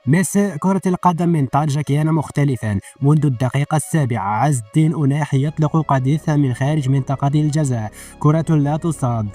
مساء كرة القدم من طنجة كان مختلفا منذ الدقيقة السابعة. عز الدين أناحي يطلق قذيفة من خارج منطقة الجزاء، كرة لا تصاد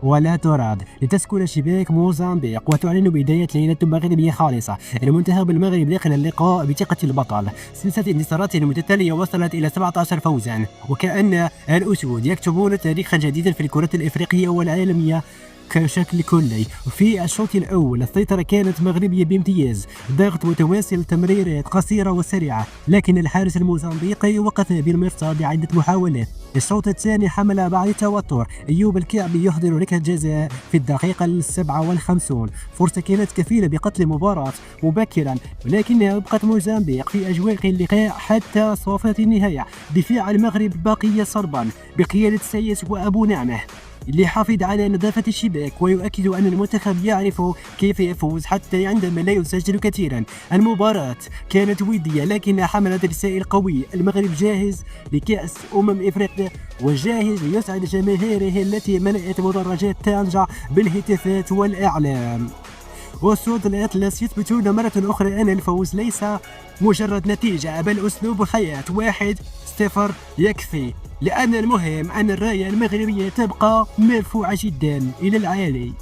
ولا تراد لتسكن شباك موزمبيق وتعلن بداية ليلة مغربية خالصة. المنتخب المغربي داخل اللقاء بثقة البطل، سلسلة انتصارات متتالية وصلت إلى 17 فوزا، وكأن الأسود يكتبون تاريخا جديدا في الكرة الإفريقية والعالمية كشكل كلي. في الشوط الأول السيطرة كانت مغربية بامتياز، ضغط متواصل، تمريرات قصيرة وسريعة، لكن الحارس الموزمبيقي وقف بالمرصاد عدة محاولات. الشوط الثاني حمل بعض التوتر، أيوب الكعبي يحضر ركلة جزاء في الدقيقة 57، فرصة كانت كفيلة بقتل المباراة مبكرا، ولكنها أبقت موزمبيق في أجواء اللقاء حتى صافرة النهاية. دفاع المغرب بقي صلبا بقيادة سيس وأبو نعمة، اللي حافظ على نظافة الشباك ويؤكد أن المنتخب يعرف كيف يفوز حتى عندما لا يسجل كثيرا. المباراة كانت ودية لكنها حملت رسائل قوية. المغرب جاهز لكأس إفريقيا وجاهز ليسعد جماهيره التي ملأت مدرجات طنجة بالهتافات والإعلام. وصوت الأطلس يثبتون مرة أخرى أن الفوز ليس مجرد نتيجة بل أسلوب حياة. 1-0 يكفي، لأن المهم أن الراية المغربية تبقى مرفوعة جدا إلى العالي.